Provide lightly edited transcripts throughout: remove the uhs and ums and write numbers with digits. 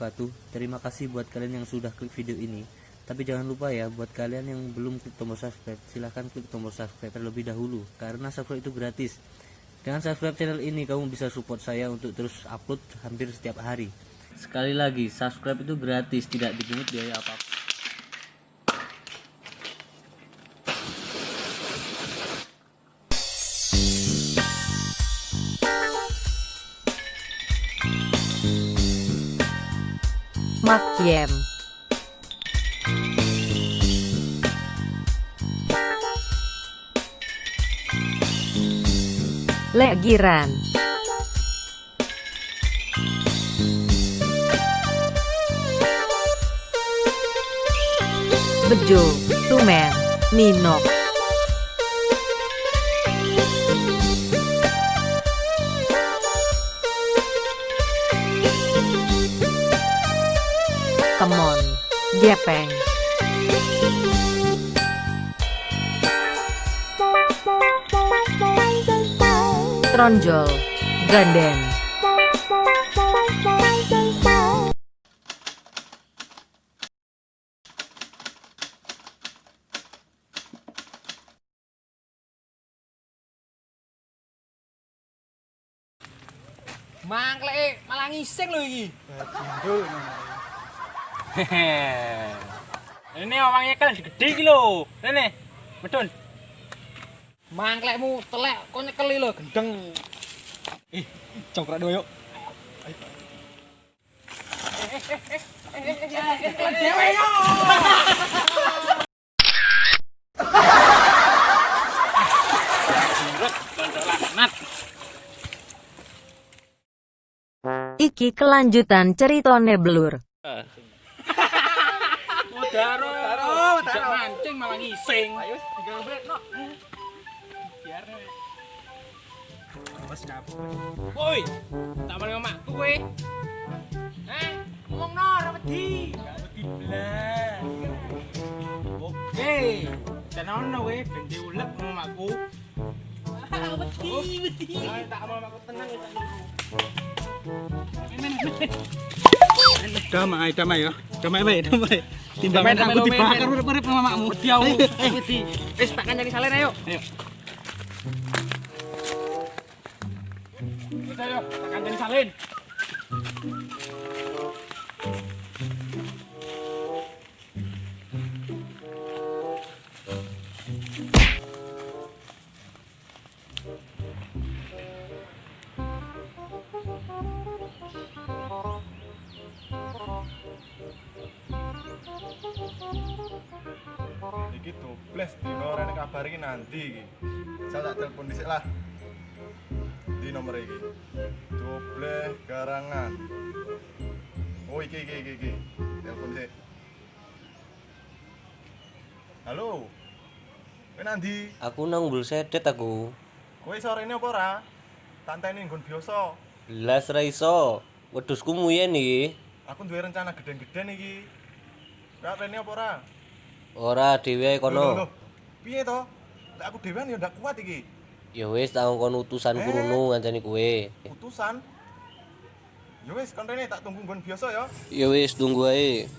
wabarakatuh. Terima kasih buat kalian yang sudah klik video ini. Tapi jangan lupa ya, buat kalian yang belum klik tombol subscribe, silahkan klik tombol subscribe terlebih dahulu, karena subscribe itu gratis. Dengan subscribe channel ini, kamu bisa support saya untuk terus upload hampir setiap hari. Sekali lagi, subscribe itu gratis, tidak dipungut biaya apapun. Makiem Lek Giran Bejo Tumen Minok Temon Gepeng Tronjol Ganden Mangklek malah ngising lho iki. Ini orangnya kan gede iki lho. Rene. Medun. Mangklekmu telek kok nyekeli lho gendeng. Congkrak dulu yuk. Dewe yo. Iki kelanjutan ceritone Blur. Daro. Tidak mancing malah ngising. Ayo 3 menit no. Biar. Mas nyapu. Woi, tak mau ngomong kowe. Ngomong no ora wedi. Gak wedi blas. Oke. Tenan kowe ben diulek ngomong aku. Wedi. Ayo tak mau aku tenang ya tak nyuruh. Damai ya. Damai bae, damai. Timbang aku dibakar urip-urip sama makmu. Wedi aku. Wedi. Wis tak kancani salen ayo. Ayo. Kita yuk, tak kancani salin. Iki dobles dino rene kabari nanti iki. Saya tak telepon dhisik lah. Di nomor iki. Dobles garangan. Oh iki. Telepon dhisik. Halo. Kowe nanti? Aku nang Mbul Sedet aku. Kowe sore ini apa ora? Tanteni nggon biasa. Belas ra iso. Wedhusku muyen iki. Aku duwe rencana geden-geden iki. Ora rene apa ora? Ora dhewe kono. Loh, piye to? Lek aku dhewean ya ndak kuat iki. Ya wis tak kon utusanku rono ngancani kowe. Utusan. Ya wis kon rene tak tunggu nggon biasa ya. Ya wis tunggu ae.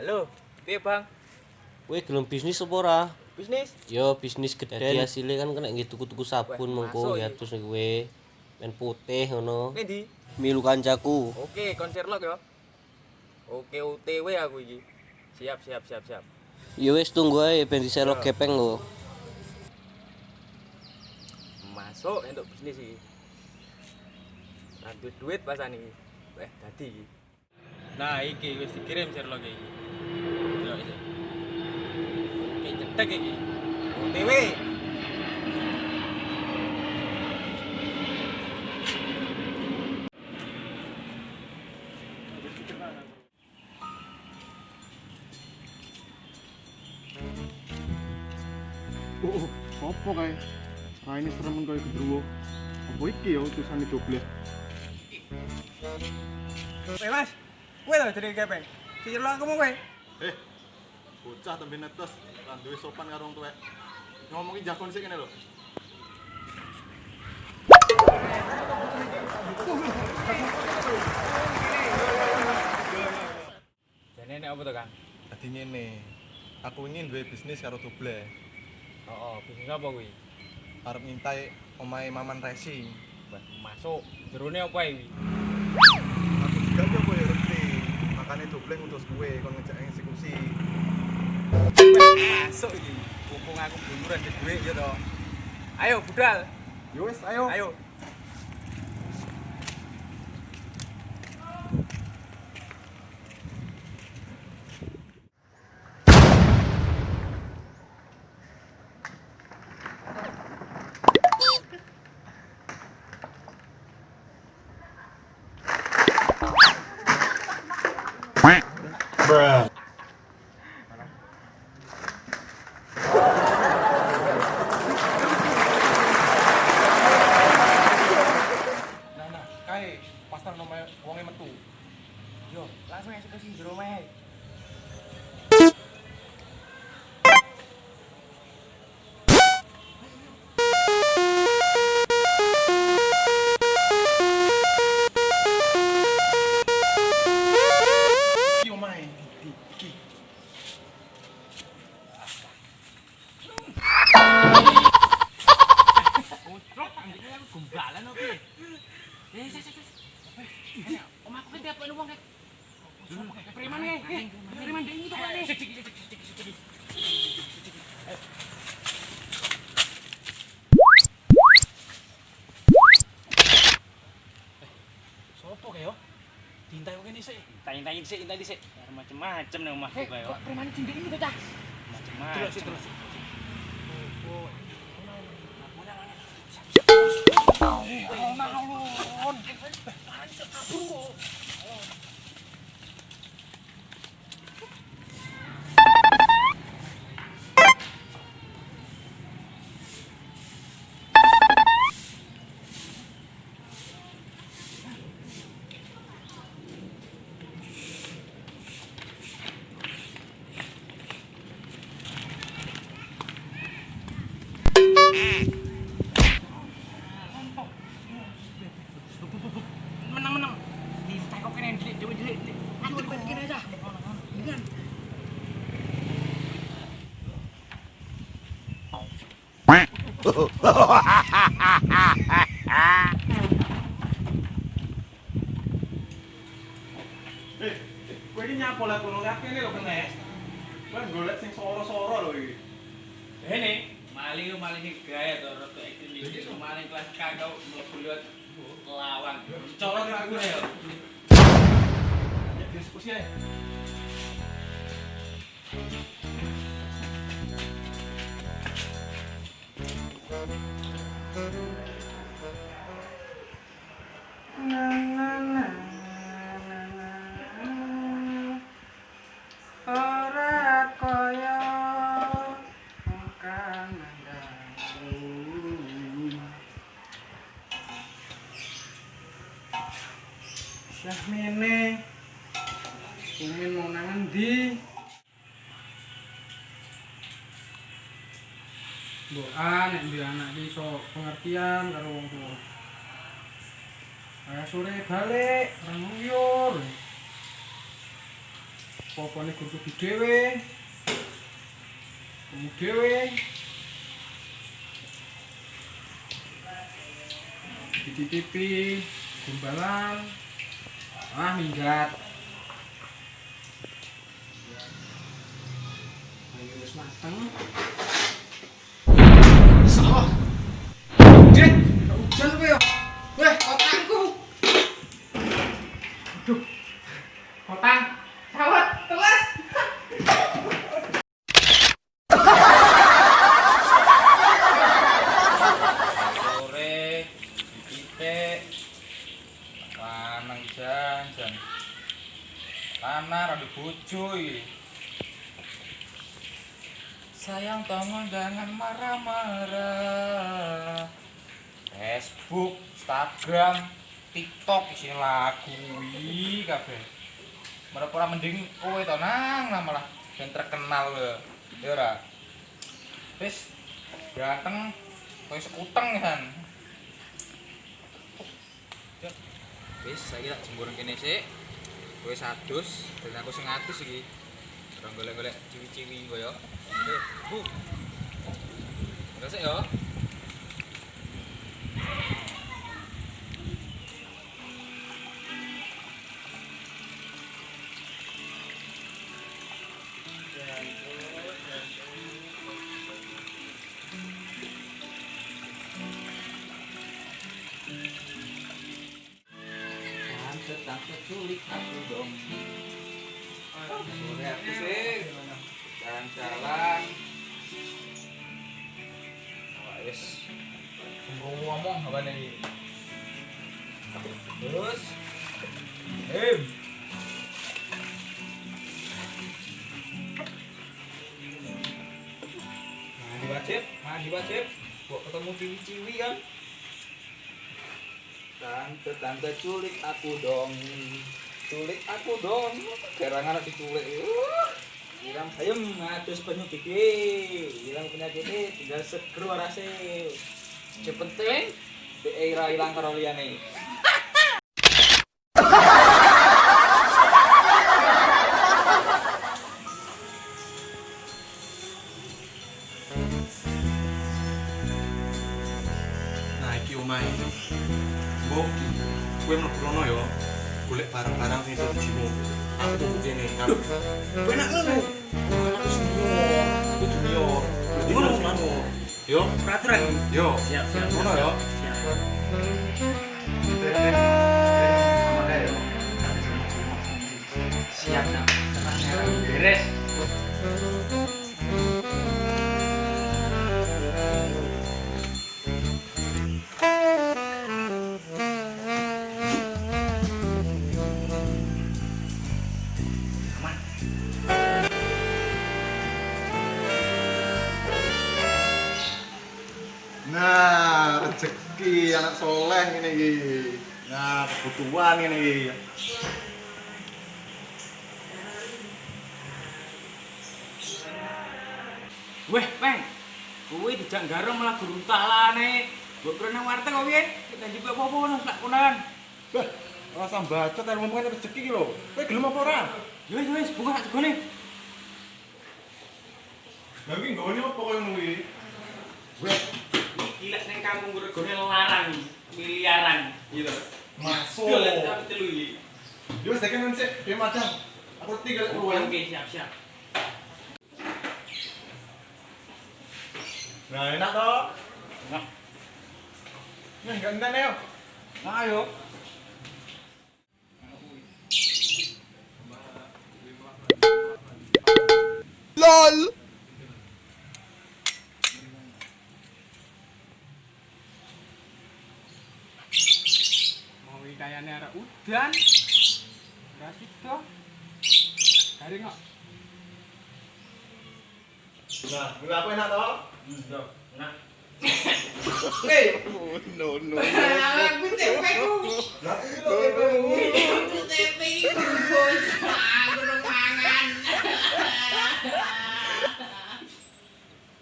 Halo, piye Bang? Kowe gelem bisnis apa ora? Bisnis? Yo bisnis gede hasilnya kan kena nggih tuku-tuku sabun mengko ya terus kowe men putih ngono. Ngendi? Milu kancaku. Oke, konser log ya. Oke, OTW aku iki. Siap. Ya wis tunggu ae ben diselok gepeng lho. Masuk untuk bisnis iki. Nanti duit pasan iki. Dadi iki. Nah, iki wis dikirim Sherlock iki. Delok iki. Iki cetek iki. OTW. Oh, apa kae? Raine serem koyo gendruwo. Apa iki ya utusane dobleh? Mas, kowe lho jadi gepeng. Sing lo kamu kowe. Bocah tembe netes, lan duwe sopan karo wong tuwek. Ngomongi jakon sik kene lho. Jane nek apa to, Kang? Dadi ngene. Aku ingin duwe bisnis karo dobleh. Bisnis apa kuwi? Arep ngintai omahe Maman Racing. Masuk. Jerone apa iki? Aku juga yo koyo ngerti. Makane dobleh ngutus kowe kon ngejak eksekusi. Masuk iki. Mumpung aku bunduran di duit ya to. Ayo budal. Yo wis, ayo. Ayo. Nah, kae pasar nomor wonge metu. Yo, langsung eksekusi jero omahe. Iki omahe, iki. Truk anjing aku gombalan opo? Omahku ki tiap wong kek. Preman e. Preman ding itu kan. Sopo kayo? Tintai kok kene sik. Tintai dhisik. Macem-macem nang omahku kae. Kok preman dinding itu ta? Macem-macem. Terus. Menang. Tintai kok kene dewe-dewe. Atur kok kene aja. Dengan Kowe iki nyapo lah kono kene lho kene. Kowe golek sing soro-soro lho iki. ini maling gaya to rada ekstrim maling kelas kagak mlebu liwat lawan. Colok aku ya. Ya diskusi ae. Ora kaya kang Syahmene Umin mau nang endi? Doa nek duwe anak iki iso pengertian karo wong tuwa. Kaya sore balik, orang nguyur. Popone guru di dhewe. Kamu dhewe. Dititipi gombalan. Minggat. Ayo wis mateng. Salah. Dek, hujan kowe ya. Weh, kotakku. Aduh. Kotak. Sawat, telas. Sore, titik. Lanang jan. Lanang ada bojo iki. Sayang tolong jangan marah-marah. Facebook, Instagram, TikTok isi lagu iki kabeh. Ora mending kowe to nang malah ben terkenal lho. Ya ora. Wis ganteng kowe sekuteng kan. Wis saiki tak jemur kene sik. Kowe sadus dan aku sing atus iki. Ora golek-golek ciwi-ciwi koyo. Bu. Terus ya. Tante culik aku dong. Sore aku sih jalan-jalan. Wes ngomong apa nih? Terus, mandi wajib. Kok ketemu ciwi-ciwi kan? Tante culik aku dong. Garangan diculik. Hilang ayam ngatus penyakit hilang penyakit tinggal seger warase. Yang penting daerah hilang karo liyane. Nah, iki omahe. Mbok, kowe mlebu rono ya. Golek barang-barang sing iso dijimu. Aku tunggu kene. Kowe nak ngono. Aku senior, aku junior. Jadi ngono ngono. Yo, Peraturan. yo. Siap. Ngono ya. Siap nak. Tenang beres. Nah, rezeki anak soleh ngene iki. Nah, kebutuhan ngene iki. Weh, Peng. Kuwi dijak garong malah gurung talane. Mbok kira nang warteg kok piye? Kita juga apa-apa ngono sak konan. Bah, rasa bacot kan ngomongin rezeki iki lho. Kowe gelem apa ora? Wis, buka sak segone. Lah iki nggone apa koyo ngono iki? Weh, gila nang kampung regone larang, miliaran gitu. Masuk. Dolan tapi telu iki. Yo wis tekan sik, piye macam? Aku tinggal keluar. Oke, siap. Nah, enak toh? Nah, Nah, gantian ayo. ayo. Mau kayane arek udan. Rasik toh. Garing kok. Nah, gula apa enak toh? Nah. No. Aku tempeku. Lah iki lho Aku tempe bungkus. Aku nang mangan.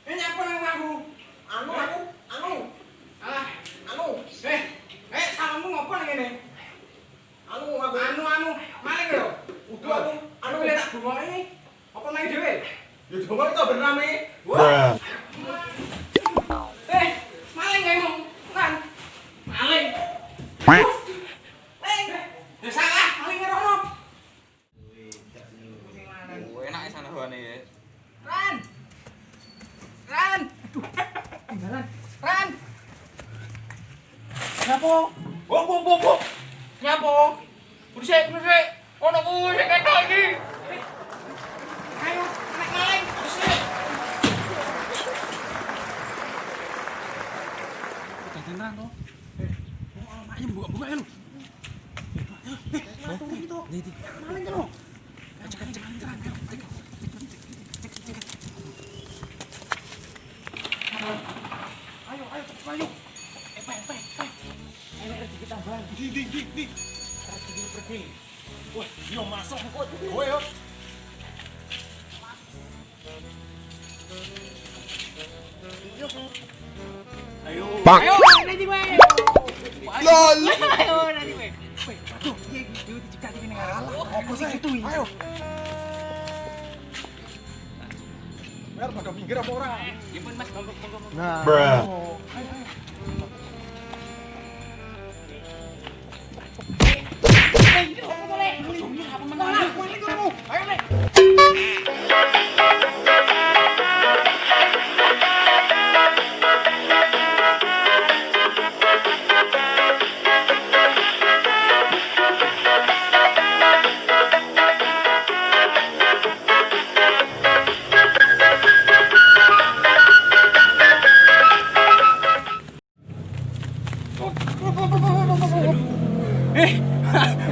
Ini apa nang aku? Anu. Alah, Anu. salahmu ngopo nang ngene? Anu aku. Anu, maling lho. Udah aku. Anu wis tak bungoke. Apa main dhewe? Ya coba itu bername. Wah. Maling kae mong. Kan. Maling. Ya salah, maling rono. Enak ya sana bawane ya. Ran. Aduh. Tinggalan. Ran. Nyapo? Bo. Nyapo? Bersik. Ono kuwi sing ketok iki. Ayo, anak maling. Bersik. Tenang toh. Maknya buka lu. Maling kan lo. Cek. Wah, yo masuk kok. Kowe yo. Ayo, nanti gue. Lol. Ayo, nanti gue. Aduh, iya, dicegat ini ngalah. Apa sih itu? Ayo. Biar pada pinggir apa ora? Ya pun Mas, monggo. Nah.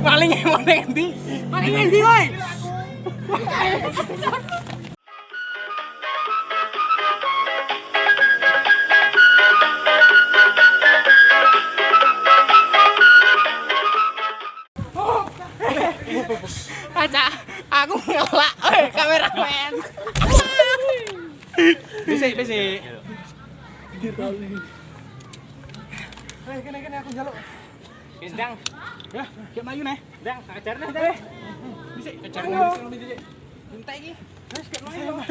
Maling endi? Maling endi, woi? Aja, aku ngelak, kameramen. Bisik. Kene aku njaluk. Ndang. Ya, kayak maju nih. Ndang, ajar nih, Ndang. Bisik, ajar nih. Minta iki. Wes kayak maju.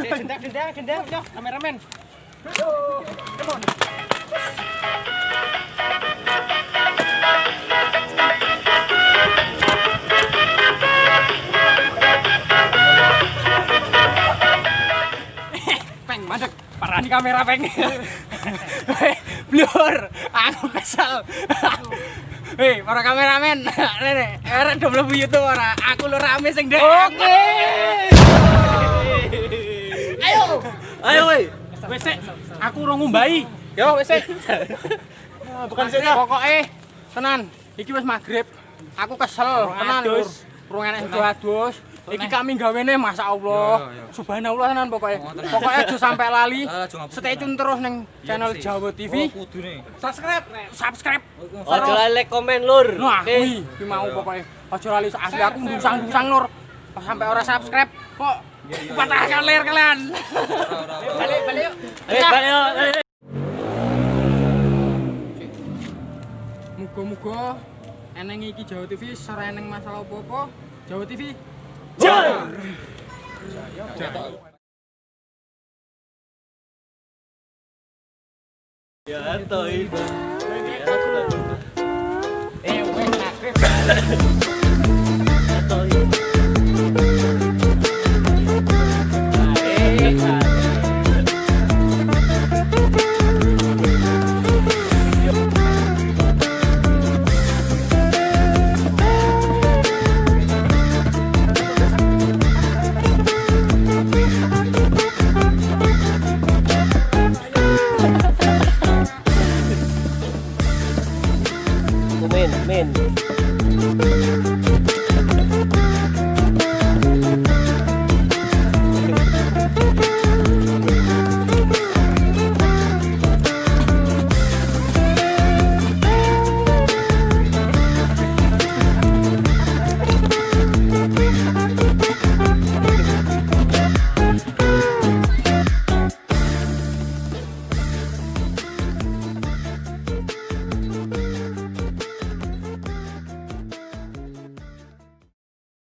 Dendang, yo, kameramen. Peng, mandek. Parani kamera, Peng. Blur, aku kesel. Hei, para kameramen, rene, arek do mlebu YouTube ora? Aku lu rame sing ndek. Oke. Ayo woi. Wes sik, aku ora ngumbahi. Yo wes sik. Bukan sih. Pokoke tenan, iki wis magrib. Aku kesel tenan wis. Rung enek adus. Iki kami gawene masyaallah. Subhanallah tenan pokoke. Pokoke aja sampai lali. Stay tune terus ning channel Jawa TV. Subscribe. Ojo like komen lur. Wah, kuwi mau pokoke. Aja lali asli aku ndusang-ndusang lur. Sampai ora subscribe kok patahkan ler kalian. Balik yuk. Balik. Muga-muga eneng iki Jawa TV ora eneng masalah apa-apa. Jawa TV. Ya, toh itu.